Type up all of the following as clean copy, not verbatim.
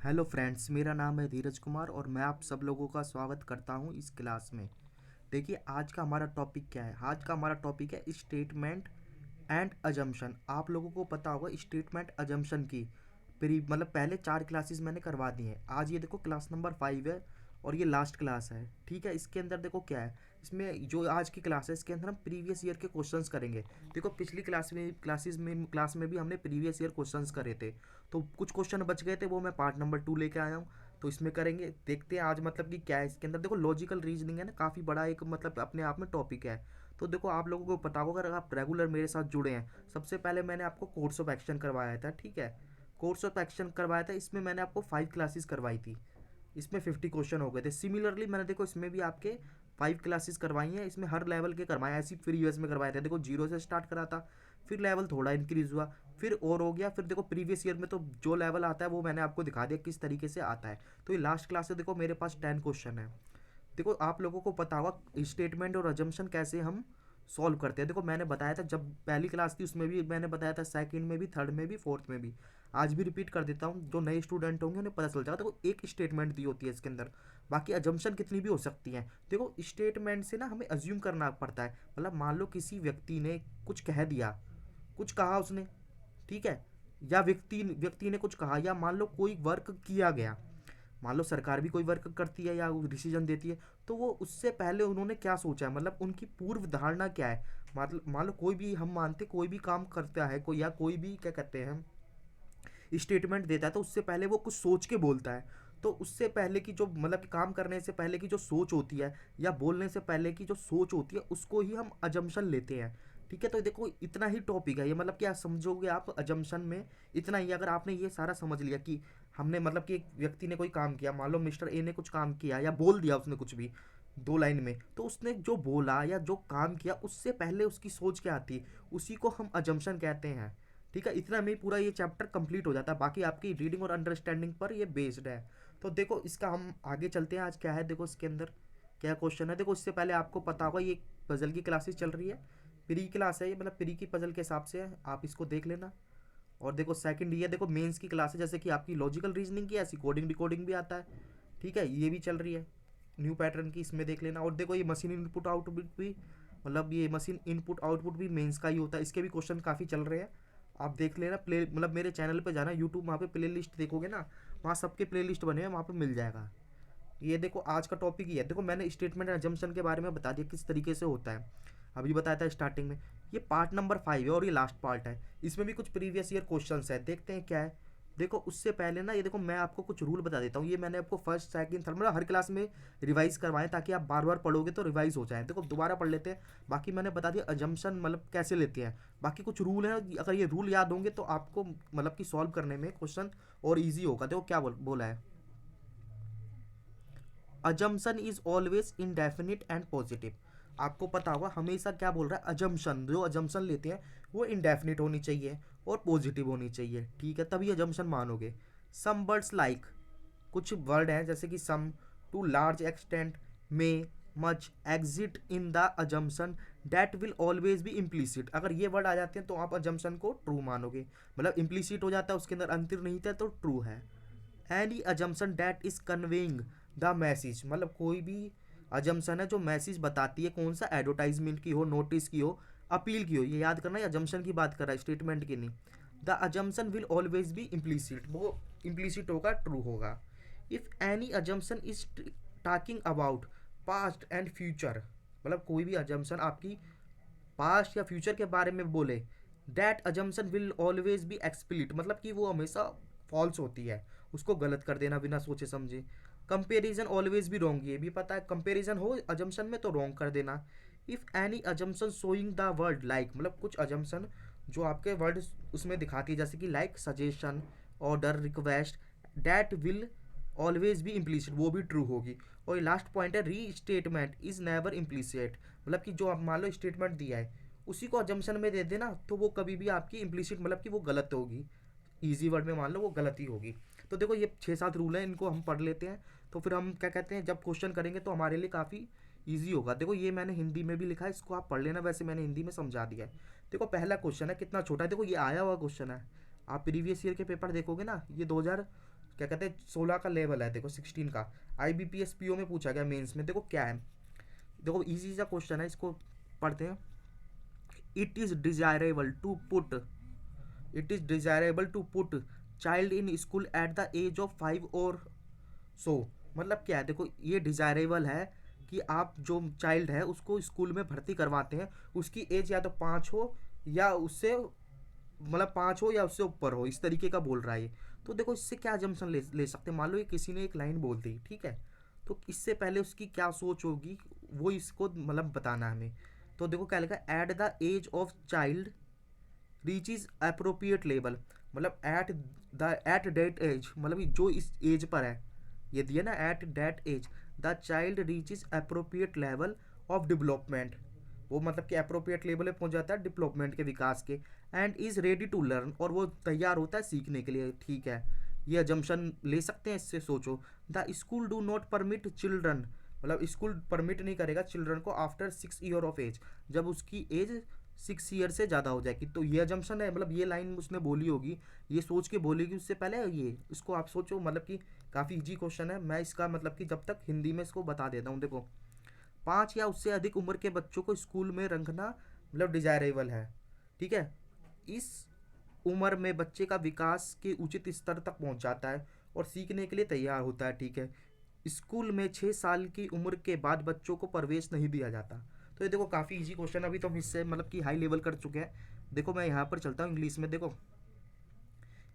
Hello friends, मेरा नाम है धीरज कुमार और मैं आप सब लोगों का स्वागत करता हूं इस क्लास में। देखिए, आज का हमारा टॉपिक क्या है। आज का हमारा टॉपिक है स्टेटमेंट एंड अजम्पशन। आप लोगों को पता होगा स्टेटमेंट अजम्पशन की प्री मतलब पहले 4 क्लासेस मैंने करवा दी हैं। आज ये देखो क्लास नंबर 5 है और ये लास्ट क्लास है। ठीक है, इसके अंदर देखो क्या है। इसमें जो आज की क्लास है इसके अंदर हम प्रीवियस ईयर के क्वेश्चंस करेंगे। देखो, पिछली क्लास में भी हमने प्रीवियस ईयर क्वेश्चंस करे थे, तो कुछ क्वेश्चन बच गए थे, वो मैं पार्ट नंबर 2 लेके आया हूँ। तो इसमें करेंगे, देखते हैं आज मतलब कि क्या है इसके अंदर। देखो, लॉजिकल रीजनिंग है ना, काफ़ी बड़ा एक मतलब अपने आप में टॉपिक है। तो देखो, आप लोगों को पता होगा, अगर आप रेगुलर मेरे साथ जुड़े हैं, सबसे पहले मैंने आपको कोर्स ऑफ एक्शन करवाया था। ठीक है, कोर्स ऑफ एक्शन करवाया था, इसमें मैंने आपको 5 क्लासेस करवाई थी। इसमें 50 क्वेश्चन हो गए थे। सिमिलरली मैंने देखो इसमें भी आपके 5 क्लासेस करवाई हैं। इसमें हर लेवल के करवाए, ऐसी प्रीवियस में करवाए थे। देखो, जीरो से स्टार्ट करा था, फिर लेवल थोड़ा इंक्रीज हुआ, फिर और हो गया, फिर देखो प्रीवियस ईयर में तो जो लेवल आता है वो मैंने आपको दिखा दिया किस तरीके से आता है। तो ये लास्ट क्लास है। देखो, मेरे पास 10 क्वेश्चन है। देखो, आप लोगों को पता होगा स्टेटमेंट और अजम्पशन कैसे हम सॉल्व करते हैं। देखो, मैंने बताया था जब पहली क्लास थी उसमें भी मैंने बताया था, सेकंड में भी, थर्ड में भी, फोर्थ में भी। आज भी रिपीट कर देता हूँ, जो नए स्टूडेंट होंगे उन्हें पता चल जाएगा। देखो, एक स्टेटमेंट दी होती है इसके अंदर, बाकी अजम्पशन कितनी भी हो सकती हैं। देखो, स्टेटमेंट से ना हमें अज्यूम करना पड़ता है। मतलब मान लो किसी व्यक्ति ने कुछ कह दिया, कुछ कहा उसने, ठीक है, या व्यक्ति व्यक्ति ने कुछ कहा, या मान लो कोई वर्क किया गया। मान लो सरकार भी कोई वर्क करती है या डिसीजन देती है, तो वो उससे पहले उन्होंने क्या सोचा है, मतलब उनकी पूर्व धारणा क्या है। मतलब मान लो कोई भी, हम मानते कोई भी काम करता है कोई, या कोई भी क्या कहते हैं स्टेटमेंट देता है, तो उससे पहले वो कुछ सोच के बोलता है। तो उससे पहले की जो मतलब काम करने से पहले की जो सोच होती है, या बोलने से पहले की जो सोच होती है, उसको ही हम अजम्पशन लेते हैं। ठीक है, तो देखो इतना ही टॉपिक है ये। मतलब क्या समझोगे आप अजम्पशन में, इतना ही। अगर आपने ये सारा समझ लिया कि हमने मतलब कि एक व्यक्ति ने कोई काम किया, मान लो मिस्टर ए ने कुछ काम किया या बोल दिया उसने कुछ भी 2 लाइन में, तो उसने जो बोला या जो काम किया उससे पहले उसकी सोच क्या आती है, उसी को हम अजम्पशन कहते हैं। ठीक है, इतना में ही पूरा ये चैप्टर कंप्लीट हो जाता है। बाकी आपकी रीडिंग और अंडरस्टैंडिंग पर ये बेस्ड है। तो देखो, इसका हम आगे चलते हैं। आज क्या है, देखो इसके अंदर क्या क्वेश्चन है। देखो, इससे पहले आपको पता होगा ये पजल की क्लासेस चल रही है, प्री क्लास है ये, मतलब प्री की पजल के हिसाब से है, आप इसको देख लेना। और देखो सेकंड ये देखो मेंस की क्लास है, जैसे कि आपकी लॉजिकल रीजनिंग की, ऐसी कोडिंग डिकोडिंग भी आता है। ठीक है, ये भी चल रही है न्यू पैटर्न की, इसमें देख लेना। और देखो ये मशीन इनपुट आउटपुट भी, मतलब ये मशीन इनपुट आउटपुट भी मेंस का ही होता है। इसके भी क्वेश्चन काफ़ी चल रहे हैं, आप देख लेना। प्ले मतलब मेरे चैनल पे जाना, यूट्यूब, वहाँ पे प्ले लिस्ट देखोगे ना, वहाँ सबके प्ले लिस्ट बने हैं, वहाँ पे मिल जाएगा। ये देखो आज का टॉपिक ही है। देखो, मैंने स्टेटमेंट एंड अजम्पशन के बारे में बता दिया किस तरीके से होता है, अभी बताया था स्टार्टिंग में। ये पार्ट नंबर 5 है और ये लास्ट पार्ट है। इसमें भी कुछ प्रीवियस ईयर क्वेश्चन है, देखते हैं क्या है। देखो, उससे पहले ना ये देखो मैं आपको कुछ रूल बता देता हूँ। ये मैंने आपको फर्स्ट सेकंड थर्ड मतलब हर क्लास में रिवाइज करवाएं, ताकि आप बार बार पढ़ोगे तो रिवाइज हो जाए। देखो, दोबारा पढ़ लेते हैं। बाकी मैंने बता दिया अजम्पशन मतलब कैसे लेते हैं। बाकी कुछ रूल हैं, अगर ये रूल याद होंगे तो आपको मतलब कि सॉल्व करने में क्वेश्चन और ईजी होगा। देखो क्या बोला है, assumption is always indefinite and positive. आपको पता होगा हमेशा क्या बोल रहा है, अजम्पशन, जो अजम्पशन लेते हैं वो इनडेफिनिट होनी चाहिए और पॉजिटिव होनी चाहिए। ठीक है, तभी अजम्पशन मानोगे। सम वर्ड्स लाइक, कुछ वर्ड हैं जैसे कि some, to large extent, may, much, exit in the assumption that will always be implicit. अगर ये वर्ड आ जाते हैं तो आप अजम्पशन को ट्रू मानोगे, मतलब इम्प्लीसिट हो जाता है, उसके अंदर अंतर्निहित है तो ट्रू है। Any assumption that is conveying the message, मतलब कोई भी अजम्पशन है जो मैसेज बताती है, कौन सा, एडवर्टाइजमेंट की हो, नोटिस की हो, अपील की हो, ये याद करना है। अजम्पशन की बात कर रहा है, स्टेटमेंट की नहीं। The assumption will always be implicit, वो इम्प्लीसिट होगा, ट्रू होगा। If any assumption is talking about past and future, मतलब कोई भी अजम्पशन आपकी पास्ट या फ्यूचर के बारे में बोले, that assumption will always be explicit, मतलब कि वो हमेशा फॉल्स होती है, उसको गलत कर देना बिना सोचे समझे। कंपेरिजन ऑलवेज भी रॉन्ग, ये भी पता है, कंपेरिजन हो अजम्पशन में तो रॉन्ग कर देना। If any assumption showing the word like, मतलब कुछ अजम्पशन जो आपके वर्ड उसमें दिखाती है, जैसे कि like, suggestion, order, request, that will always भी इम्प्लीसिट, वो भी ट्रू होगी। और लास्ट पॉइंट है, री स्टेटमेंट इज नेवर इम्प्लीसिट, मतलब कि जो आप मान लो स्टेटमेंट दिया है उसी को अजम्पशन में दे देना, तो वो कभी भी आपकी इम्प्लीसिट मतलब कि वो गलत होगी। ईजी वर्ड में मान लो वो गलत ही होगी। तो देखो ये 6-7 रूल हैं, इनको हम पढ़ लेते हैं, तो फिर हम क्या कहते हैं जब क्वेश्चन करेंगे तो हमारे लिए काफ़ी ईजी होगा। देखो, ये मैंने हिंदी में भी लिखा है, इसको आप पढ़ लेना, वैसे मैंने हिंदी में समझा दिया है। देखो पहला क्वेश्चन है, कितना छोटा है, देखो ये आया हुआ क्वेश्चन है। आप प्रीवियस ईयर के पेपर देखोगे ना, ये क्या कहते हैं 16 का लेवल है, देखो 16 का। IBPS PO में पूछा गया मेंस में, देखो क्या है, देखो इजी सा क्वेश्चन है, इसको पढ़ते हैं। It is desirable to put it is desirable to put child in school at the age of 5 और सो। मतलब क्या है, देखो ये डिजायरेबल है कि आप जो चाइल्ड है उसको स्कूल में भर्ती करवाते हैं, उसकी एज या तो 5 हो या उससे, मतलब 5 हो या उससे ऊपर हो, इस तरीके का बोल रहा है ये। तो देखो इससे क्या जम्पशन ले सकते हैं, मान लो ये किसी ने एक लाइन बोल दी, ठीक है, तो इससे पहले उसकी क्या सोच होगी वो इसको मतलब बताना है हमें। तो देखो क्या लिखा है, at the age of child reach is appropriate level, मतलब एट डेट एज, मतलब जो इस एज पर है, ये दिया ना, at that age the child reach is appropriate level of development, वो मतलब कि अप्रोप्रिएट लेवल पे पहुंच जाता है डेवलपमेंट के, विकास के। And is ready to learn, और वो तैयार होता है सीखने के लिए, ठीक है। ये अजम्पशन ले सकते हैं इससे, सोचो। The school do not permit children, मतलब स्कूल परमिट नहीं करेगा चिल्ड्रन को आफ्टर 6 ईयर ऑफ एज, जब उसकी एज 6 ईयर से ज़्यादा हो जाएगी। तो ये अजम्पशन है, मतलब ये लाइन उसने बोली होगी, ये सोच के बोलेगी उससे पहले ये, इसको आप सोचो, मतलब कि काफ़ी इजी क्वेश्चन है। मैं इसका मतलब कि जब तक हिंदी में इसको बता देता हूँ, देखो 5 या उससे अधिक उम्र के बच्चों को स्कूल में रखना मतलब डिजायरेबल है, ठीक है। इस उम्र में बच्चे का विकास के उचित स्तर तक पहुंच जाता है और सीखने के लिए तैयार होता है, ठीक है। स्कूल में 6 साल की उम्र के बाद बच्चों को प्रवेश नहीं दिया जाता। तो ये देखो काफ़ी इजी क्वेश्चन, अभी तो हम इससे मतलब कि हाई लेवल कर चुके हैं। देखो मैं यहाँ पर चलता हूँ इंग्लिश में, देखो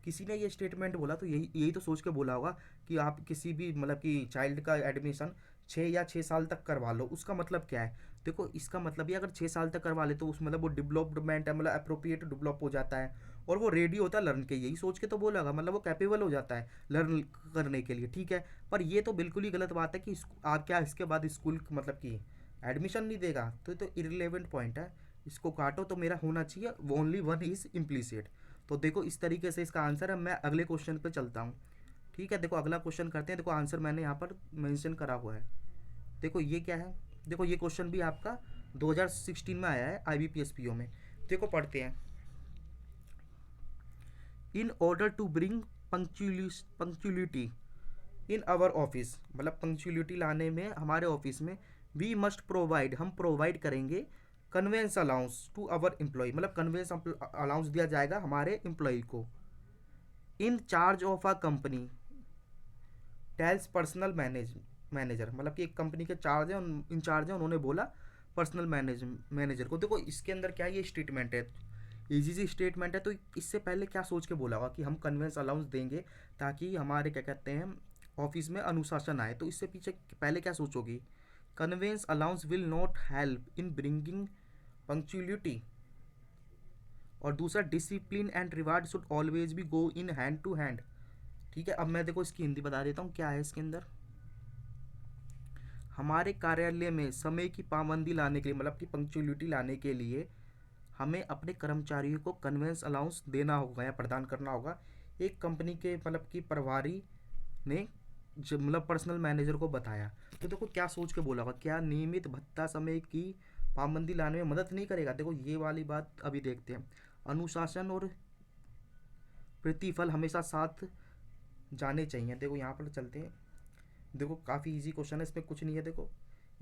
किसी ने ये स्टेटमेंट बोला तो यही यही तो सोच के बोला होगा कि आप किसी भी मतलब कि चाइल्ड का एडमिशन 6 या 6 साल तक करवा लो, उसका मतलब क्या है। देखो इसका मतलब ये, अगर 6 साल तक करवा ले तो उस मतलब वो डेवलपमेंट है, मतलब अप्रोप्रिएट डेवलप हो जाता है और वो रेडी होता है लर्न के, यही सोच के तो बोला होगा, मतलब वो कैपेबल हो जाता है लर्न करने के लिए, ठीक है। पर ये तो बिल्कुल ही गलत बात है कि आप क्या इसके बाद स्कूल मतलब कि एडमिशन नहीं देगा, तो ये तो इररिलेवेंट पॉइंट है, इसको काटो। तो मेरा होना चाहिए ओनली वन इज इम्प्लीसिट। तो देखो इस तरीके से इसका आंसर है। मैं अगले क्वेश्चन पे चलता हूँ, ठीक है। देखो अगला क्वेश्चन करते हैं, देखो आंसर मैंने यहाँ पर मेंशन करा हुआ है। देखो ये क्या है, देखो ये क्वेश्चन भी आपका 2016 में आया है IBPS PO में। देखो पढ़ते हैं, in order to bring punctuality in our office, मतलब पंक्चुअलिटी लाने में हमारे ऑफिस में, वी मस्ट प्रोवाइड, हम प्रोवाइड करेंगे conveyance allowance to our employ, मतलब कन्वेंस अलाउंस दिया जाएगा हमारे एम्प्लॉय को। In charge of a company tells personal manager, मतलब कि एक कंपनी के चार्ज है, इंचार्ज है, उन्होंने बोला पर्सनल मैनेजर को। देखो इसके अंदर क्या ये स्टेटमेंट है, इजी सी स्टेटमेंट है। तो इससे पहले क्या सोच के बोला होगा कि हम कन्वेंस अलाउंस देंगे ताकि हमारे क्या कहते हैं ऑफिस में अनुशासन आए। तो इससे पीछे पहले क्या सोचोगी, conveyance allowance will not help in bringing punctuality, और दूसरा discipline and reward should always be go in hand to hand, ठीक है। अब मैं देखो इसकी हिंदी बता देता हूँ क्या है इसके अंदर। हमारे कार्यालय में समय की पाबंदी लाने के लिए, मतलब कि पंक्चुअलिटी लाने के लिए, हमें अपने कर्मचारियों को कन्वेंस अलाउंस देना होगा या प्रदान करना होगा। एक कंपनी के मतलब कि प्रभारी ने मतलब पर्सनल मैनेजर को बताया। तो देखो क्या सोच के बोला होगा, क्या नियमित भत्ता समय की पाबंदी लाने में मदद नहीं करेगा। देखो ये वाली बात अभी देखते हैं, अनुशासन और प्रतिफल हमेशा साथ जाने चाहिए। देखो यहाँ पर चलते हैं, देखो काफ़ी इजी क्वेश्चन है, इसमें कुछ नहीं है। देखो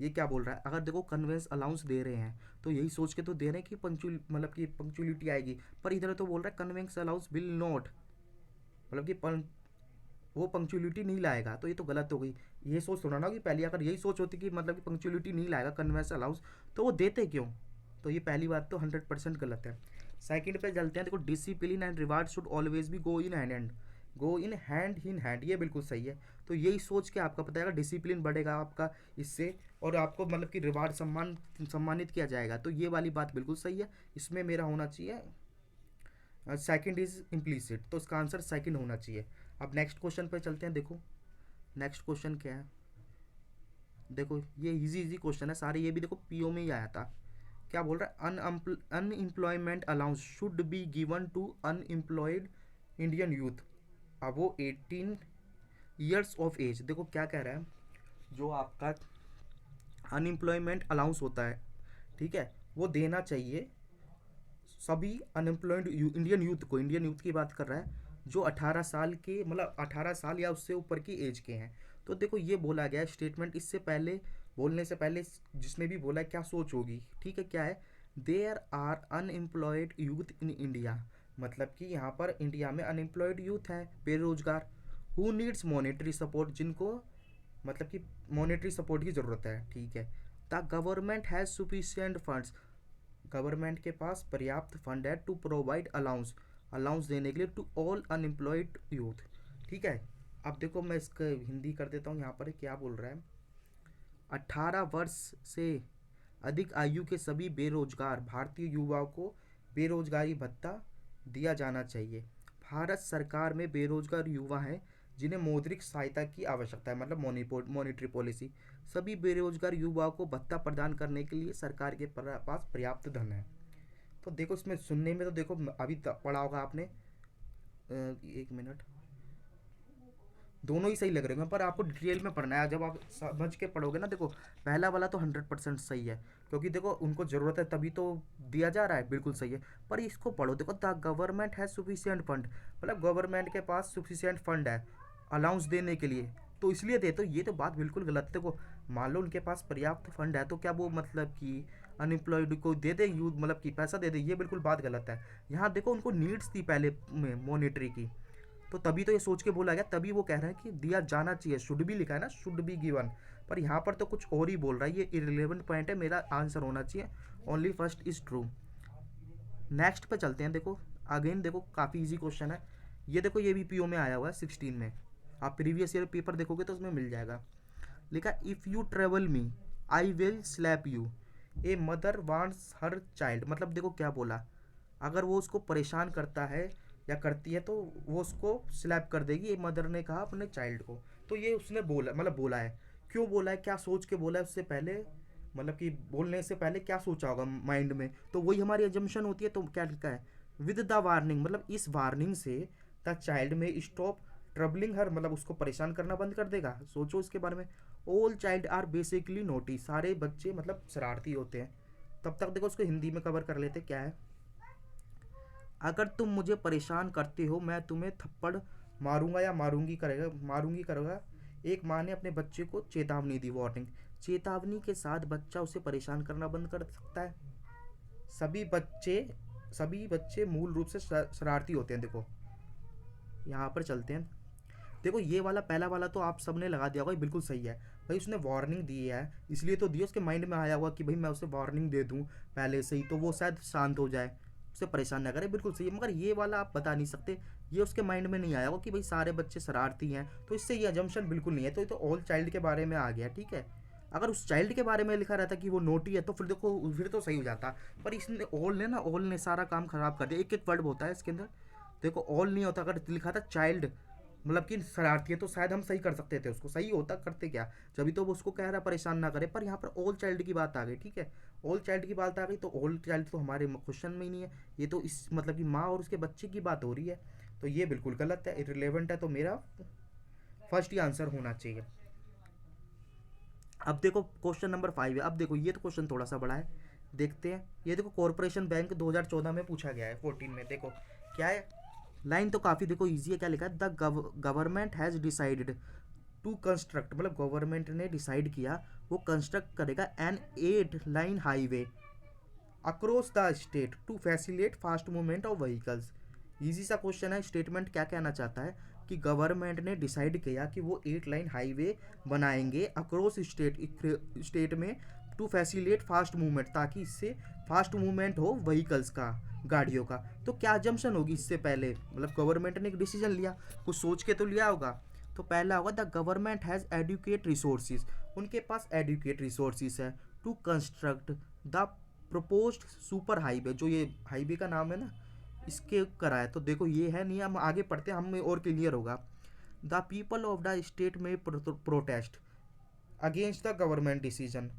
ये क्या बोल रहा है, अगर देखो कन्वेंस अलाउंस दे रहे हैं तो यही सोच के तो दे रहे हैं कि पंक्चुअल मतलब कि पंक्चुअलिटी आएगी, पर इधर तो बोल रहा है कन्वेंस अलाउंस विल नॉट, मतलब कि वो पंक्चुअलिटी नहीं लाएगा। तो ये तो गलत हो गई। ये सोच थोड़ा ना कि पहले अगर यही सोच होती कि मतलब कि पंक्चुअलिटी नहीं लाएगा कन्वेंस अलाउंस, तो वो देते क्यों। तो ये पहली बात तो 100% गलत है। सेकंड पे चलते हैं, देखो discipline and reward should always भी गो in hand, go in hand, ये बिल्कुल सही है। तो यही सोच के आपका पता है डिसिप्लिन बढ़ेगा आपका इससे, और आपको मतलब कि रिवार्ड सम्मानित किया जाएगा। तो ये वाली बात बिल्कुल सही है, इसमें मेरा होना चाहिए सेकंड इज इम्प्लीसिट, तो इसका आंसर सेकंड होना चाहिए। अब नेक्स्ट क्वेश्चन पे चलते हैं। देखो नेक्स्ट क्वेश्चन क्या है, देखो ये इजी इजी क्वेश्चन है सारे, ये भी देखो PO में ही आया था। क्या बोल रहा है, unemployment allowance should be given to unemployed Indian youth अब वो 18 ईयर्स ऑफ एज। देखो क्या कह रहा है, जो आपका अनएम्प्लॉयमेंट अलाउंस होता है, ठीक है, वो देना चाहिए सभी अनएम्प्लॉयड इंडियन यूथ को, इंडियन यूथ की बात कर रहा है, जो 18 साल के मतलब 18 साल या उससे ऊपर की एज के हैं। तो देखो ये बोला गया है स्टेटमेंट, इससे पहले बोलने से पहले जिसने भी बोला है क्या सोच होगी, ठीक है, क्या है, there are unemployed youth in India, मतलब कि यहाँ पर इंडिया में अनएम्प्लॉयड यूथ है, बेरोजगार, हु नीड्स मॉनेटरी सपोर्ट, जिनको मतलब कि मॉनेटरी सपोर्ट की ज़रूरत है, ठीक है। The government has sufficient funds, government के पास पर्याप्त फंड है टू प्रोवाइड अलाउंस, अलाउंस देने के लिए टू ऑल अनएम्प्लॉयड यूथ, ठीक है। अब देखो मैं इसका हिंदी कर देता हूँ, यहाँ पर क्या बोल रहा है, 18 वर्ष से अधिक आयु के सभी बेरोजगार भारतीय युवाओं को बेरोजगारी भत्ता दिया जाना चाहिए। भारत सरकार में बेरोजगार युवा हैं जिन्हें मौद्रिक सहायता की आवश्यकता है, मतलब मॉनिटरी पॉलिसी, सभी बेरोजगार युवाओं को भत्ता प्रदान करने के लिए सरकार के पास पर्याप्त धन है। तो देखो इसमें सुनने में तो देखो अभी पढ़ा होगा आपने, एक मिनट, दोनों ही सही लग रहे हैं, पर आपको डिटेल में पढ़ना है, जब आप समझ के पढ़ोगे ना, देखो पहला वाला तो 100% सही है, क्योंकि देखो उनको ज़रूरत है तभी तो दिया जा रहा है, बिल्कुल सही है। पर इसको पढ़ो, देखो द गवर्नमेंट है सुफिशियंट फंड, मतलब गवर्नमेंट के पास सुफिशियंट फंड है अलाउंस देने के लिए, तो इसलिए दे, तो ये तो बात बिल्कुल गलत है। देखो मान लो उनके पास पर्याप्त फंड है तो क्या वो मतलब कि अनएम्प्लॉयड को दे दे यूथ, मतलब कि पैसा दे दे, ये बिल्कुल बात गलत है। यहाँ देखो उनको नीड्स थी पहले में मॉनेटरी की, तो तभी तो ये सोच के बोला गया, तभी वो कह रहे हैं कि दिया जाना चाहिए, शुड भी लिखा है ना, शुड बी गिवन, पर यहाँ पर तो कुछ और ही बोल रहा है, ये इररिलेवेंट पॉइंट है, मेरा आंसर होना चाहिए only first is true. Next पे चलते हैं, देखो अगेन देखो काफ़ी इजी क्वेश्चन है ये, देखो ये भी पीओ में आया हुआ है 16 में, आप प्रीवियस ईयर पेपर देखोगे तो उसमें मिल जाएगा। लिखा if you travel me I will slap you, a mother wants her child, मतलब देखो क्या बोला, अगर वो उसको परेशान करता है या करती है तो वो उसको स्लैप कर देगी, ये मदर ने कहा अपने चाइल्ड को। तो ये उसने बोला, मतलब बोला है, क्यों बोला है, क्या सोच के बोला है उससे पहले, मतलब कि बोलने से पहले क्या सोचा होगा माइंड में, तो वही हमारी एजम्पशन होती है। तो क्या लिखा है, विद द वार्निंग, मतलब इस वार्निंग से द चाइल्ड में स्टॉप ट्रबलिंग हर, मतलब उसको परेशान करना बंद कर देगा। सोचो इसके बारे में, all child are basically naughty, सारे बच्चे मतलब शरारती होते हैं। तब तक देखो उसको हिंदी में कवर कर लेते, क्या है, अगर तुम मुझे परेशान करते हो मैं तुम्हें थप्पड़ मारूंगा या मारूंगी करेगा। एक माँ ने अपने बच्चे को चेतावनी दी, वार्निंग, चेतावनी के साथ बच्चा उसे परेशान करना बंद कर सकता है। सभी बच्चे सभी बच्चे मूल रूप से शरारती होते हैं। देखो यहाँ पर चलते हैं, देखो ये वाला पहला वाला तो आप सबने लगा दिया होगा, ये बिल्कुल सही है भाई, उसने वार्निंग दी है इसलिए तो दी, उसके माइंड में आया हुआ कि भाई मैं उसे वार्निंग दे दूं पहले से ही तो वो शायद शांत हो जाए, उसे परेशान ना करे, बिल्कुल सही है। मगर ये वाला आप बता नहीं सकते, ये उसके माइंड में नहीं आया होगा कि भाई सारे बच्चे शरारती हैं, तो इससे ये अजम्पशन बिल्कुल नहीं है, तो ये तो ऑल चाइल्ड के बारे में आ गया, ठीक है। अगर उस चाइल्ड के बारे में लिखा रहता कि वो नोटी है तो फिर देखो फिर तो सही हो जाता, पर इसने ऑल ने सारा काम खराब कर दिया, एक एक वर्ड होता है इसके अंदर, देखो ऑल नहीं होता, अगर लिखा था चाइल्ड मतलब कि शरारती है तो शायद हम सही कर सकते थे उसको, सही होता, करते क्या, जब तो वो उसको कह रहा परेशान ना करे, पर यहाँ पर ऑल चाइल्ड की बात आ गई, ठीक है, ऑल चाइल्ड की बात आ गई, तो ऑल चाइल्ड तो हमारे क्वेश्चन में ही नहीं है, ये तो इस मतलब कि माँ और उसके बच्चे की बात हो रही है, तो ये बिल्कुल गलत है, इररिलेवेंट है, तो मेरा फर्स्ट ही आंसर होना चाहिए। अब देखो क्वेश्चन नंबर 5 है, अब देखो ये तो क्वेश्चन थोड़ा सा बड़ा है, देखते हैं, ये देखो कॉरपोरेशन बैंक 2014 में पूछा गया है 14 में, देखो क्या है, लाइन तो काफ़ी देखो इजी है, क्या लिखा है, the government has decided to construct, मतलब गवर्नमेंट ने डिसाइड किया वो कंस्ट्रक्ट करेगा an 8 line highway across the state to facilitate fast movement of vehicles. Easy सा क्वेश्चन है, स्टेटमेंट क्या कहना चाहता है कि गवर्नमेंट ने डिसाइड किया कि वो 8 लाइन हाईवे बनाएंगे अक्रॉस स्टेट में टू फैसिलिटेट फास्ट मूवमेंट, ताकि इससे फास्ट मूवमेंट हो व्हीकल्स का, गाड़ियों का। तो क्या जम्पशन होगी इससे पहले, मतलब गवर्नमेंट ने एक डिसीजन लिया, कुछ सोच के तो लिया होगा, तो पहला होगा the government has adequate resources, उनके पास एडुकेट रिसोर्सेज है to construct the proposed super highway, जो ये हाईवे का नाम है ना इसके कराया, तो देखो ये है नहीं, हम आगे पढ़ते हैं हमें और क्लियर होगा। The people of the state में protest against the government decision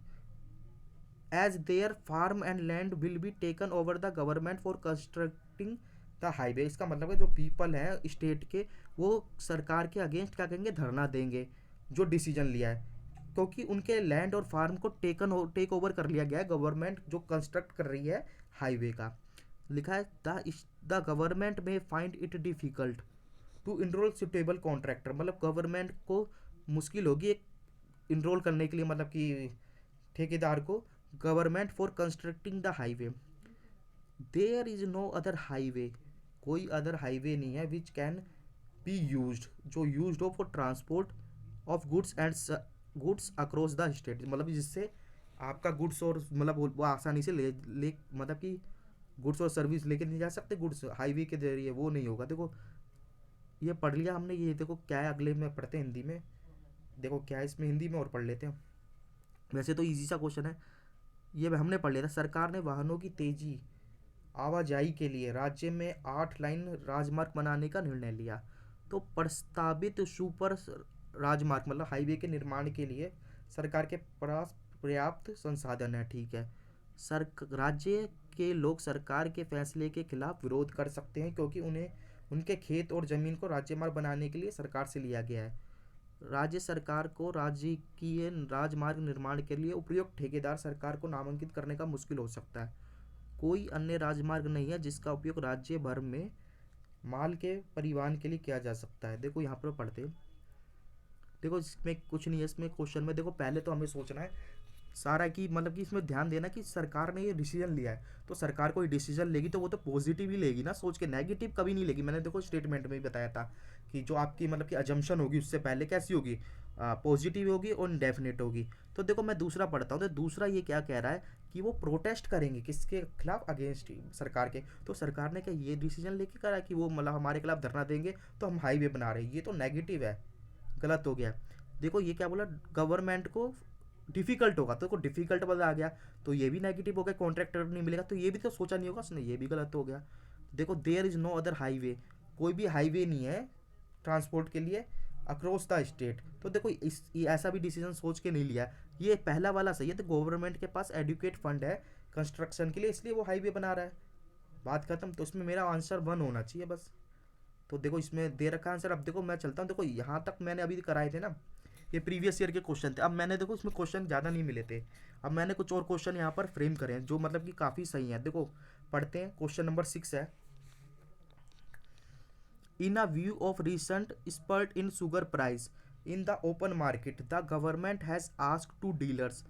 as their farm and land will be taken over the government for constructing the highway. इसका मतलब है जो पीपल हैं स्टेट के वो सरकार के अगेंस्ट क्या कहेंगे, धरना देंगे जो डिसीजन लिया है, क्योंकि उनके लैंड और फार्म को टेक ओवर कर लिया गया है गवर्नमेंट जो कंस्ट्रक्ट कर रही है हाईवे का। लिखा है the government may find it difficult, to enrol suitable contractor, मतलब गवर्नमेंट को मुश्किल होगी एक इनरोल करने के लिए, मतलब कि ठेकेदार को, government for constructing the highway. There is no other highway, कोई अदर हाईवे नहीं है विच कैन बी यूज्ड, जो यूज्ड हो for transport of goods and goods across the state, मतलब जिससे आपका गुड्स और मतलब वो आसानी से ले मतलब कि गुड्स और सर्विस लेके नहीं जा सकते गुड्स हाईवे के जरिए, वो नहीं होगा। देखो ये पढ़ लिया हमने, ये देखो क्या है, अगले में पढ़ते हैं हिंदी में। देखो क्या है इसमें, हिंदी में और पढ़ लेते हैं। वैसे तो इजी सा क्वेश्चन है, ये हमने पढ़ लिया था। सरकार ने वाहनों की तेजी आवाजाही के लिए राज्य में 8 लाइन राजमार्ग बनाने का निर्णय लिया। तो प्रस्तावित सुपर राजमार्ग मतलब हाईवे के निर्माण के लिए सरकार के पास पर्याप्त संसाधन है, ठीक है। सर राज्य के लोग सरकार के फैसले के खिलाफ विरोध कर सकते हैं क्योंकि उन्हें उनके खेत और जमीन को राज्य मार्ग बनाने के लिए सरकार से लिया गया है। राज्य सरकार को राजकीय राजमार्ग निर्माण के लिए उपयुक्त ठेकेदार सरकार को नामांकित करने का मुश्किल हो सकता है। कोई अन्य राजमार्ग नहीं है जिसका उपयोग राज्य भर में माल के परिवहन के लिए किया जा सकता है। देखो यहाँ पर पढ़ते, देखो इसमें कुछ नहीं है, इसमें क्वेश्चन में देखो पहले तो हमें सोचना है सारा कि मतलब कि इसमें ध्यान देना कि सरकार ने ये डिसीजन लिया है, तो सरकार कोई डिसीजन लेगी तो वो तो पॉजिटिव ही लेगी ना, सोच के नेगेटिव कभी नहीं लेगी। मैंने देखो स्टेटमेंट में भी बताया था कि जो आपकी मतलब कि अजम्पशन होगी उससे पहले कैसी होगी, पॉजिटिव होगी और इंडेफिनिट होगी। तो देखो मैं दूसरा पढ़ता हूँ, तो दूसरा ये क्या कह रहा है कि वो प्रोटेस्ट करेंगे किसके खिलाफ, अगेंस्ट सरकार के। तो सरकार ने क्या ये डिसीजन लेके करा कि वो मतलब हमारे खिलाफ धरना देंगे तो हम हाईवे बना रहे हैं, ये तो नेगेटिव है, गलत हो गया। देखो ये क्या बोला, गवर्नमेंट को डिफिकल्ट होगा, तो डिफिकल्ट वाला आ गया तो ये भी नेगेटिव हो गया, कॉन्ट्रैक्टर नहीं मिलेगा, तो ये भी तो सोचा नहीं होगा उसने, ये भी गलत हो गया। देखो there is no other highway, कोई भी हाईवे नहीं है ट्रांसपोर्ट के लिए अक्रॉस द स्टेट। तो देखो ऐसा भी डिसीजन सोच के नहीं लिया, ये पहला वाला सही है। तो गवर्नमेंट के पास एडुकेट फंड है कंस्ट्रक्शन के लिए, इसलिए वो हाईवे बना रहा है, बात खत्म। तो इसमें मेरा आंसर 1 होना चाहिए बस। तो देखो इसमें दे रखा आंसर। अब देखो मैं चलता हूँ, देखो यहाँ तक मैंने अभी कराए थे ना, ये प्रीवियस ईयर के क्वेश्चन थे। अब मैंने देखो इसमें क्वेश्चन ज़्यादा नहीं मिले थे, अब मैंने कुछ और क्वेश्चन यहाँ पर फ्रेम करे हैं जो मतलब कि काफ़ी सही हैं। देखो पढ़ते हैं, क्वेश्चन नंबर 6 है, in a view of recent spurt in sugar price in the open market the government has asked to dealers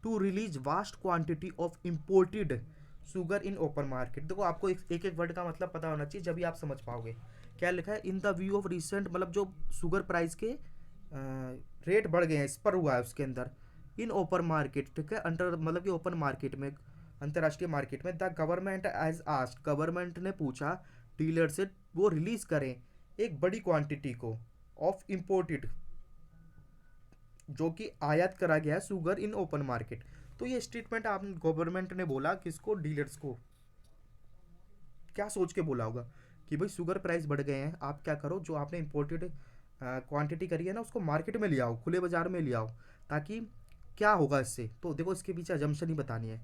to release vast quantity of imported sugar in open market. देखो आपको एक एक word का मतलब पता होना चाहिए, जब आप समझ पाओगे। क्या लिखा है, in the view of recent मतलब जो शुगर प्राइस के रेट बढ़ गए हैं, इस पर हुआ है उसके अंदर, इन ओपन मार्केट, ठीक है, अंडर मतलब कि ओपन मार्केट में, अंतर्राष्ट्रीय मार्केट में, the government has asked, government ने पूछा डीलर से वो रिलीज करें एक बड़ी क्वांटिटी को ऑफ इम्पोर्टेड, जो कि आयात करा गया है शुगर इन ओपन मार्केट। तो ये स्टेटमेंट आप गवर्नमेंट ने बोला किसको, डीलर्स को। क्या सोच के बोला होगा कि भाई शुगर प्राइस बढ़ गए हैं, आप क्या करो, जो आपने इम्पोर्टेड क्वांटिटी करी है ना उसको मार्केट में ले आओ, खुले बाजार में ले आओ, ताकि क्या होगा इससे। तो देखो इसके पीछे अजम्पशन ही बतानी है।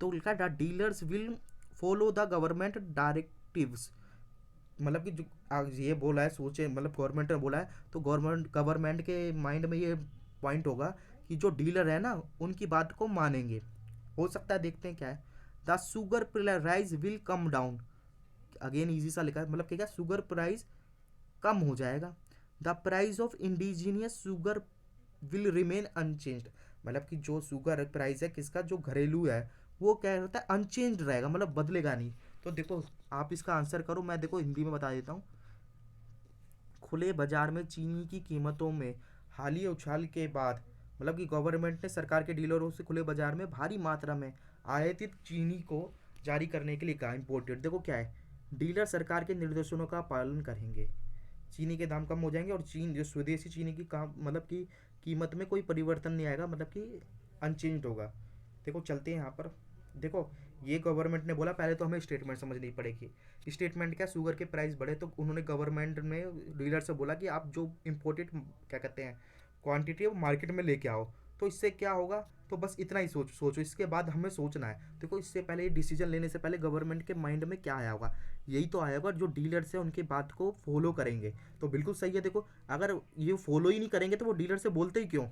तो लिखा है dealers will follow the government directives, मतलब कि जो ये बोला है सोचे, मतलब गवर्नमेंट ने बोला है, तो गवर्नमेंट के माइंड में ये पॉइंट होगा कि जो डीलर है ना उनकी बात को मानेंगे। हो सकता है, देखते हैं क्या है। The sugar price will come down, again easy सा लिखा है, मतलब क्या, शुगर प्राइस कम हो जाएगा। The price of indigenous sugar will remain unchanged, मतलब कि जो शुगर प्राइस है किसका, जो घरेलू है, वो क्या रहता है, अनचेंज्ड रहेगा, मतलब बदलेगा नहीं। तो देखो आप इसका आंसर करो, मैं देखो हिंदी में बता देता हूँ। खुले बाजार में चीनी की कीमतों में हालिया उछाल के बाद, मतलब कि गवर्नमेंट ने सरकार के डीलरों से खुले बाजार में भारी मात्रा में आयातित चीनी को जारी करने के लिए कहा, इम्पोर्टेड। देखो क्या है, डीलर सरकार के निर्देशों का पालन करेंगे, चीनी के दाम कम हो जाएंगे और चीन जो स्वदेशी चीनी की काम मतलब कि कीमत में कोई परिवर्तन नहीं आएगा, मतलब कि अनचेंज होगा। देखो चलते हैं यहाँ पर, देखो ये गवर्नमेंट ने बोला, पहले तो हमें स्टेटमेंट समझनी पड़ेगी। स्टेटमेंट क्या, शुगर के प्राइस बढ़े तो उन्होंने गवर्नमेंट ने डीलर से बोला कि आप जो इम्पोर्टेड क्या कहते हैं क्वांटिटी है वो मार्केट में लेके आओ। तो इससे क्या होगा, तो बस इतना ही सोचो, इसके बाद हमें सोचना है। देखो इससे पहले ये डिसीजन लेने से पहले गवर्नमेंट के माइंड में क्या आया होगा, यही तो आया होगा, जो डीलर्स है उनकी बात को फॉलो करेंगे। तो बिल्कुल सही है। देखो अगर ये फॉलो ही नहीं करेंगे तो वो डीलर से बोलते ही क्यों,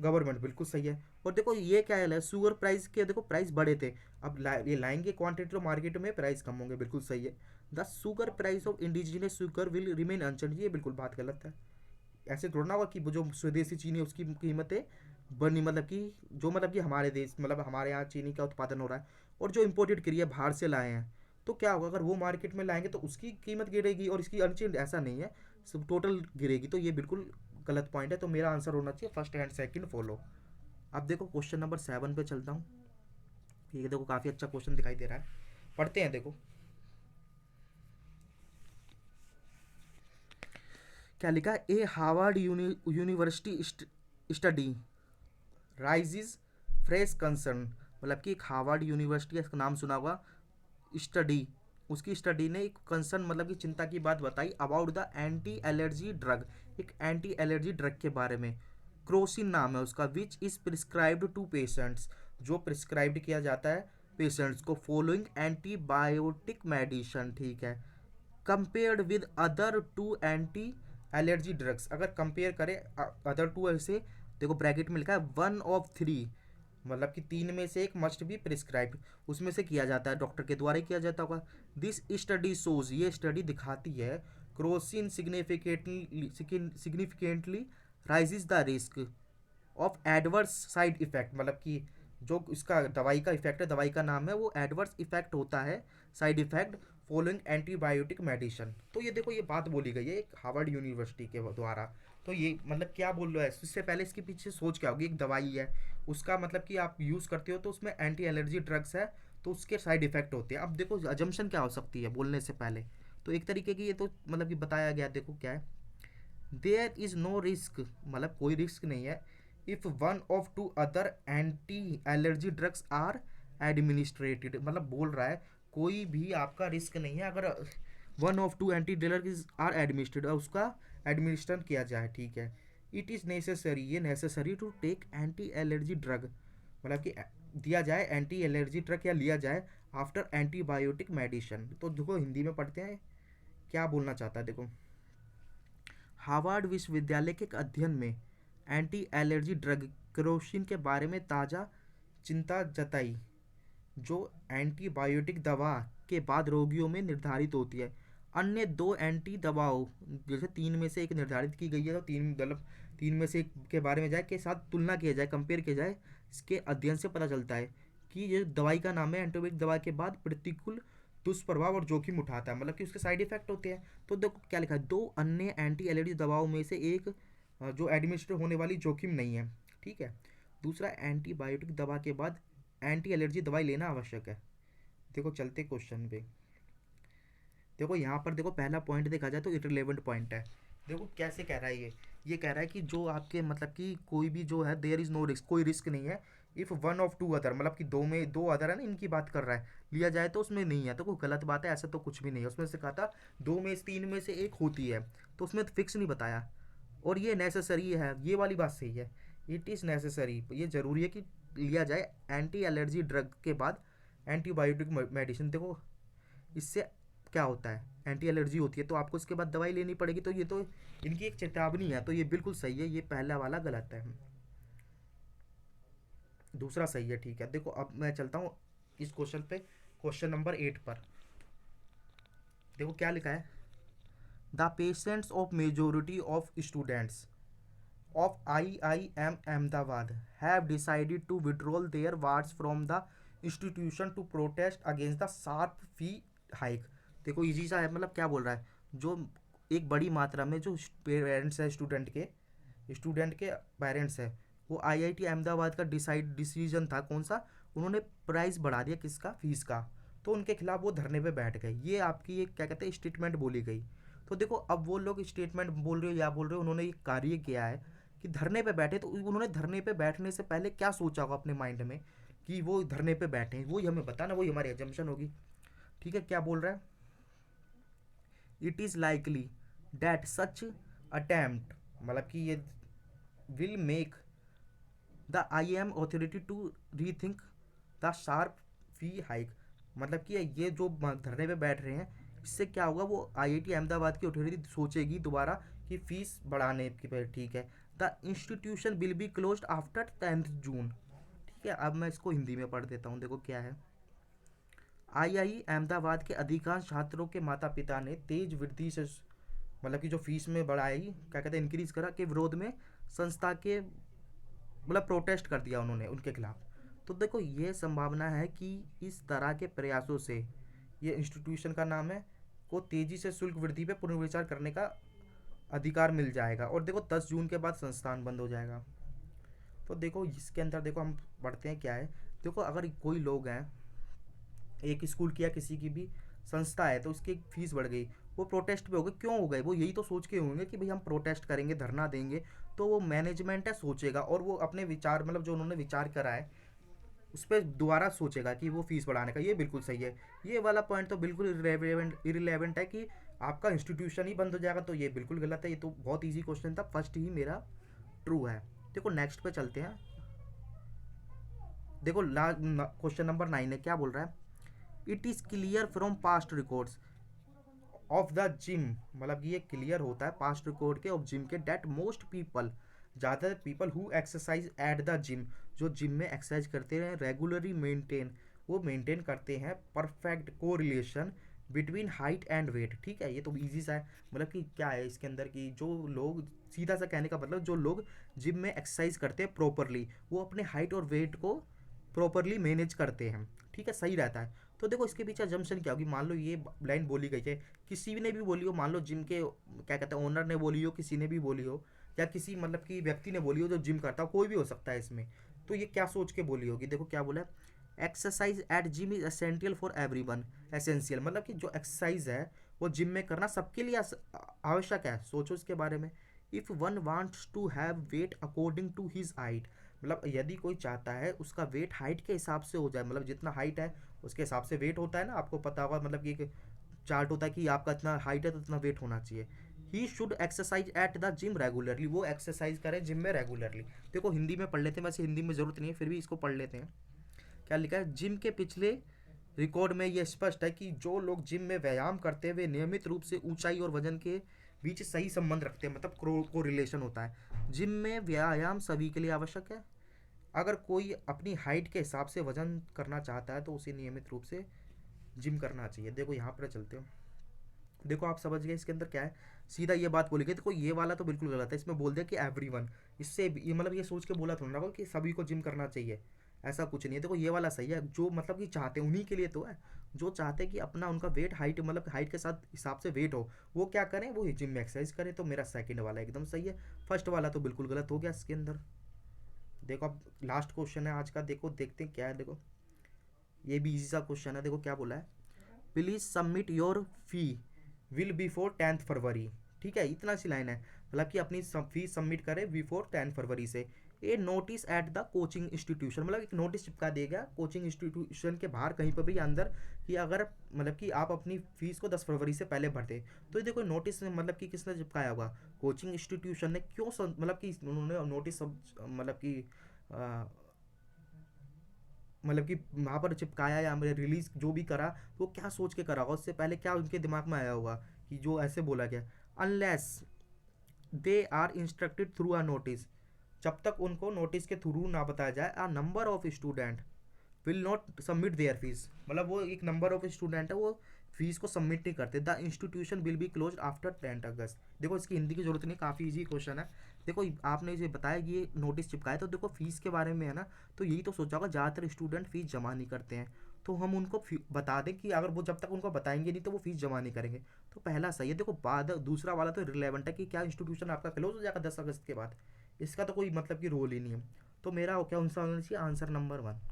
गवर्नमेंट, बिल्कुल सही है। और देखो ये क्या है, शुगर प्राइस के देखो प्राइस बढ़े थे, अब ये लाएंगे क्वांटिटी तो मार्केट में प्राइस कम होंगे, बिल्कुल सही है। The sugar price of indigenous sugar will remain unchanged, ये बिल्कुल बात गलत है। ऐसे थोड़ा ना होगा कि वो जो स्वदेशी चीनी है उसकी कीमतें बनी, मतलब कि जो मतलब कि हमारे देश मतलब हमारे यहाँ चीनी का उत्पादन हो रहा है और जो इम्पोर्टेड करी है बाहर से लाए हैं, तो क्या होगा अगर वो मार्केट में लाएंगे तो उसकी कीमत गिरेगी और इसकी अनचेंज, ऐसा नहीं है, सब टोटल गिरेगी। तो ये बिल्कुल गलत पॉइंट है, तो मेरा आंसर होना चाहिए फर्स्ट एंड सेकंड फॉलो। अब देखो क्वेश्चन नंबर 7 पे चलता हूँ। ये देखो काफ़ी अच्छा क्वेश्चन दिखाई दे रहा है, पढ़ते हैं। देखो क्या लिखा है, a Harvard University study raises fresh concern, मतलब कि एक हार्वर्ड यूनिवर्सिटी का नाम सुना होगा, स्टडी, उसकी स्टडी ने एक कंसर्न मतलब कि चिंता की बात बताई about the anti allergy drug, एक एंटी एलर्जी ड्रग के बारे में, क्रोसिन नाम है उसका, which is prescribed to patients, जो प्रिस्क्राइब्ड किया जाता है पेशेंट्स को, फॉलोइंग एंटीबायोटिक मेडिसन, ठीक है, compared with other two anti allergy drugs, अगर कंपेयर करें अदर टू ऐसे, देखो ब्रैकेट में लिखा है वन ऑफ थ्री, मतलब कि तीन में से एक मस्ट बी प्रिस्क्राइब्ड, उसमें से किया जाता है, डॉक्टर के द्वारा ही किया जाता होगा। दिस स्टडी शोज, ये स्टडी दिखाती है, Crocin significantly rises the risk of adverse side effect, मतलब कि जो इसका दवाई का इफेक्ट है, दवाई का नाम है, वो एडवर्स इफेक्ट होता है, side effect following antibiotic medicine. तो ये देखो ये बात बोली गई है एक हार्वर्ड यूनिवर्सिटी के द्वारा। तो ये मतलब क्या बोल रहा है, इससे पहले इसके पीछे सोच क्या होगी, एक दवाई है उसका मतलब कि आप यूज़ करते हो तो उसमें एंटी एलर्जी ड्रग्स है, तो उसके साइड इफेक्ट होते हैं। अब देखो अजम्पशन क्या हो सकती है बोलने से पहले, तो एक तरीके की ये तो मतलब कि बताया गया, देखो क्या है, देयर इज़ नो रिस्क, मतलब कोई रिस्क नहीं है, if one of two other anti allergy drugs are administered, मतलब बोल रहा है कोई भी आपका रिस्क नहीं है अगर one of two anti drugs are administered, उसका एडमिनिस्टर किया जाए, ठीक है। इट इज़ नेसेसरी, ये necessary to take anti allergy drug, मतलब कि दिया जाए एंटी एलर्जी ड्रग या लिया जाए आफ्टर एंटीबायोटिक मेडिसन। तो देखो हिंदी में पढ़ते हैं क्या बोलना चाहता है, देखो हार्वर्ड विश्वविद्यालय के एक अध्ययन में एंटी एलर्जी ड्रग क्रोसिन के बारे में ताज़ा चिंता जताई, जो एंटीबायोटिक दवा के बाद रोगियों में निर्धारित होती है। अन्य दो एंटी दवाओं, जैसे तीन में से एक निर्धारित की गई है, तो तीन मतलब तीन में से एक के बारे में जाए के साथ तुलना किया जाए, कंपेयर किया जाए, इसके अध्ययन से पता चलता है कि ये दवाई का नाम है, एंटीबायोटिक दवा के बाद प्रतिकूल दुष्प्रभाव और जोखिम उठाता है, मतलब कि उसके साइड इफेक्ट होते हैं। तो देखो क्या लिखा है, दो अन्य एंटी एलर्जी दवाओं में से एक जो एडमिनिस्टर होने वाली जोखिम नहीं है, ठीक है। दूसरा, एंटीबायोटिक दवा के बाद एंटी एलर्जी दवाई लेना आवश्यक है। देखो चलते क्वेश्चन पे, देखो यहाँ पर देखो पहला पॉइंट देखा जाए तो इररिलेवेंट पॉइंट है। देखो कैसे कह रहा है ये कह रहा है कि जो आपके मतलब कि कोई भी जो है देयर इज़ नो रिस्क, कोई रिस्क नहीं है, if one of two other, मतलब कि दो में दो अदर है ना, इनकी बात कर रहा है, लिया जाए तो उसमें नहीं है, तो कोई गलत बात है, ऐसा तो कुछ भी नहीं है। उसमें से कहा था दो में से तीन में से एक होती है, तो उसमें तो फिक्स नहीं बताया। और ये नेसेसरी है, ये वाली बात सही है, इट इज़ नेसेसरी, ये ज़रूरी है कि लिया जाए एंटी एलर्जी ड्रग के बाद एंटीबायोटिक मेडिसिन। देखो इससे क्या होता है, एंटी एलर्जी होती है तो आपको इसके बाद दवाई लेनी पड़ेगी, तो ये तो इनकी एक चेतावनी है, तो ये बिल्कुल सही है, ये पहला वाला गलत है, दूसरा सही है, ठीक है। देखो अब मैं चलता हूँ इस क्वेश्चन पे, क्वेश्चन नंबर 8 पर। देखो क्या लिखा है, the patients of majority of students of IIM Ahmedabad have decided to withdraw their wards from the institution to protest against the sharp fee hike। देखो इजी सा है, मतलब क्या बोल रहा है, जो एक बड़ी मात्रा में जो पेरेंट्स है स्टूडेंट के पेरेंट्स है, वो IIT अहमदाबाद का डिसीजन था कौन सा, उन्होंने प्राइस बढ़ा दिया किसका, फीस का, तो उनके खिलाफ वो धरने पे बैठ गए। ये आपकी एक क्या कहते हैं स्टेटमेंट बोली गई। तो देखो अब वो लोग स्टेटमेंट बोल रहे हो या बोल रहे हो, उन्होंने एक कार्य किया है कि धरने पे बैठे, तो उन्होंने धरने पे बैठने से पहले क्या सोचा होगा अपने माइंड में कि वो धरने पे बैठे हैं, वही हमें बताना, वही हमारी एजम्पशन होगी, ठीक है। क्या बोल रहा है, it is likely that such attempt, मतलब कि ये will make the IIM authority to rethink the sharp fee hike, मतलब कि ये जो धरने पे बैठ रहे हैं इससे क्या होगा, वो IIT अहमदाबाद की अथॉरिटी सोचेगी दोबारा कि फीस बढ़ाने की पे, ठीक है। The institution will be closed after 10th जून। ठीक है, अब मैं इसको हिंदी में पढ़ देता हूँ। देखो क्या है। आई अहमदाबाद के अधिकांश छात्रों के माता पिता ने तेज वृद्धि से मतलब कि जो फीस में बढ़ाई, क्या कहते हैं, इंक्रीज करा के विरोध में संस्था के मतलब प्रोटेस्ट कर दिया उन्होंने उनके खिलाफ। तो देखो ये संभावना है कि इस तरह के प्रयासों से, ये इंस्टीट्यूशन का नाम है, को तेजी से शुल्क वृद्धि पे पुनर्विचार करने का अधिकार मिल जाएगा। और देखो 10 जून के बाद संस्थान बंद हो जाएगा। तो देखो इसके अंदर देखो हम पढ़ते हैं क्या है। देखो अगर कोई लोग हैं, एक स्कूल की या किसी की भी संस्था है, तो उसकी फीस बढ़ गई, वो प्रोटेस्ट पे हो गए। क्यों हो गए? वो यही तो सोच के होंगे कि भाई हम प्रोटेस्ट करेंगे, धरना देंगे। तो वो मैनेजमेंट है सोचेगा, और वो अपने विचार मतलब जो उन्होंने विचार करा है उस पर दोबारा सोचेगा कि वो फीस बढ़ाने का। ये बिल्कुल सही है। ये वाला पॉइंट तो बिल्कुल इरिलेवेंट है कि आपका इंस्टीट्यूशन ही बंद हो जाएगा, तो ये बिल्कुल गलत है। ये तो बहुत ईजी क्वेश्चन था, फर्स्ट ही मेरा ट्रू है। देखो नेक्स्ट पे चलते हैं। देखो क्वेश्चन नंबर 9 है, क्या बोल रहा है। It is clear from past records of the gym, मतलब ये क्लियर होता है पास्ट रिकॉर्ड के ऑफ जिम के, डेट मोस्ट पीपल, ज़्यादातर people who exercise at the gym, जो जिम में एक्सरसाइज करते हैं, रेगुलरली मेंटेन, वो मेंटेन करते हैं परफेक्ट को relation between height and weight. ठीक है, ये तो ईजी सा है। मतलब कि क्या है इसके अंदर कि जो लोग, सीधा सा कहने का मतलब, जो लोग जिम में एक्सरसाइज करते हैं प्रॉपरली, वो अपने हाइट और वेट को प्रॉपरली मैनेज करते हैं। ठीक है, सही रहता है। तो देखो इसके पीछे जम्पशन क्या होगी। मान लो ये लाइन बोली गई है, किसी ने भी बोली हो, मान लो जिम के क्या कहते हैं ओनर ने बोली हो, किसी ने भी बोली हो, या किसी मतलब कि व्यक्ति ने बोली हो जो जिम करता हो, कोई भी हो सकता है इसमें। तो ये क्या सोच के बोली होगी। देखो क्या बोला है, exercise at gym is essential for everyone. Essential मतलब कि जो एक्सरसाइज है वो जिम में करना सबके लिए आवश्यक है। सोचो इसके बारे में। If one wants to have weight according to his height, मतलब यदि कोई चाहता है उसका वेट हाइट के हिसाब से हो जाए, मतलब जितना हाइट है उसके हिसाब से वेट होता है ना, आपको पता होगा, मतलब कि एक चार्ट होता है कि आपका इतना हाइट है तो इतना वेट होना चाहिए। He should exercise at the gym regularly, वो एक्सरसाइज करें जिम में रेगुलरली। देखो हिंदी में पढ़ लेते हैं, वैसे हिंदी में ज़रूरत नहीं है, फिर भी इसको पढ़ लेते हैं। क्या लिखा है, जिम के पिछले रिकॉर्ड में यह स्पष्ट है कि जो लोग जिम में व्यायाम करते हैं वे नियमित रूप से ऊंचाई और वजन के बीच सही संबंध रखते हैं, मतलब को रिलेशन होता है। जिम में व्यायाम सभी के लिए आवश्यक है। अगर कोई अपनी हाइट के हिसाब से वजन करना चाहता है तो उसे नियमित रूप से जिम करना चाहिए। देखो यहाँ पर चलते हो। देखो आप समझ गए इसके अंदर क्या है, सीधा ये बात बोली गई। देखो ये वाला तो बिल्कुल गलत है, इसमें बोल दिया कि एवरीवन, इससे ये मतलब ये सोच के बोला थोड़ा ना कि सभी को जिम करना चाहिए, ऐसा कुछ नहीं है। देखो ये वाला सही है, जो मतलब कि चाहते हैं उन्हीं के लिए तो है, जो चाहते हैं कि अपना उनका वेट हाइट मतलब हाइट के साथ हिसाब से वेट हो, वो क्या करें, वो जिम में एक्सरसाइज करें। तो मेरा सेकंड वाला एकदम सही है, फर्स्ट वाला तो बिल्कुल गलत हो गया इसके अंदर। देखो अब लास्ट क्वेश्चन है आज का, देखो देखते हैं क्या है। देखो ये भी इजी सा क्वेश्चन है। देखो क्या बोला है, please submit your fee will before 10th February. ठीक है, इतना सी लाइन है, मतलब कि अपनी फीस सबमिट करें बिफोर 10 फरवरी से। A notice at the coaching institution, मतलब एक नोटिस चिपका देगा कोचिंग इंस्टीट्यूशन के बाहर कहीं पर भी अंदर, कि अगर मतलब कि आप अपनी फीस को 10 फरवरी से पहले भर दे। तो ये देखो नोटिस मतलब कि किसने चिपकाया होगा, कोचिंग इंस्टीट्यूशन ने। क्यों मतलब कि उन्होंने नोटिस मतलब कि मतलब कि वहाँ पर चिपकाया या मेरे रिलीज जो भी करा, तो वो क्या सोच के करा होगा, उससे पहले क्या उनके दिमाग में आया होगा कि जो ऐसे बोला गया। Unless they are instructed through a notice, जब तक उनको नोटिस के थ्रू ना बताया जाए, a number of student will not submit their fees, मतलब वो एक नंबर ऑफ स्टूडेंट है वो फीस को सबमिट नहीं करते। The institution will be close after 10 अगस्त। देखो इसकी हिंदी की जरूरत नहीं, काफ़ी इजी क्वेश्चन है। देखो आपने इसे बताया कि ये नोटिस चिपकाया, तो देखो फीस के बारे में है ना, तो यही तो सोचा होगा ज़्यादातर स्टूडेंट फीस जमा नहीं करते हैं, तो हम उनको बता दें कि अगर वो जब तक उनको बताएंगे नहीं तो वो फीस जमा नहीं करेंगे। तो पहला सही है। देखो बाद दूसरा वाला तो रिलेवेंट है कि क्या इंस्टीट्यूशन आपका क्लोज हो जाएगा 10 अगस्त के बाद, इसका तो कोई मतलब कि रोल ही नहीं है। तो मेरा क्या आंसर होना चाहिए, आंसर नंबर 1।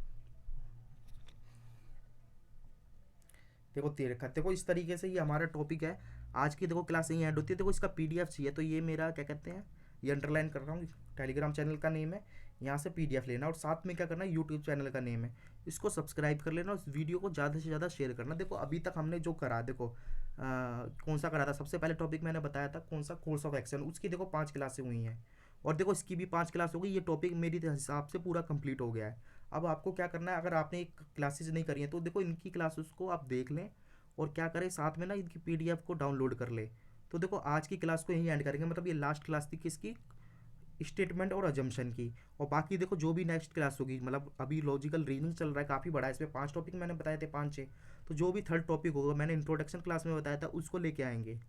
देखो तेरे खत, देखो इस तरीके से ये हमारा टॉपिक है आज की। देखो क्लास यहीं एंड होती है। देखो इसका पीडीएफ चाहिए तो ये मेरा क्या कहते हैं, ये अंडरलाइन कर रहा हूँ, टेलीग्राम चैनल का नेम है, यहाँ से पीडीएफ लेना, और साथ में क्या करना है, यूट्यूब चैनल का नेम है, इसको सब्सक्राइब कर लेना और इस वीडियो को ज़्यादा से ज़्यादा शेयर करना। देखो अभी तक हमने जो करा, देखो कौन सा करा था, सबसे पहले टॉपिक मैंने बताया था कौन सा, कोर्स ऑफ एक्शन, उसकी देखो 5 क्लासें हुई हैं, और देखो इसकी भी 5 क्लास हो गई। ये टॉपिक मेरे हिसाब से पूरा कंप्लीट हो गया है। अब आपको क्या करना है, अगर आपने एक क्लासेज नहीं करी है तो देखो इनकी क्लासेस को आप देख लें, और क्या करें साथ में ना इनकी पीडीएफ को डाउनलोड कर ले। तो देखो आज की क्लास को यहीं एंड करेंगे, मतलब ये लास्ट क्लास थी किसकी, स्टेटमेंट और अजम्पशन की। और बाकी देखो जो भी नेक्स्ट क्लास होगी, मतलब अभी लॉजिकल रीजनिंग चल रहा है, काफ़ी बड़ा है, इसमें 5 टॉपिक मैंने बताए थे, 5 6। तो जो भी थर्ड टॉपिक होगा, मैंने इंट्रोडक्शन क्लास में बताया था, उसको लेके आएंगे।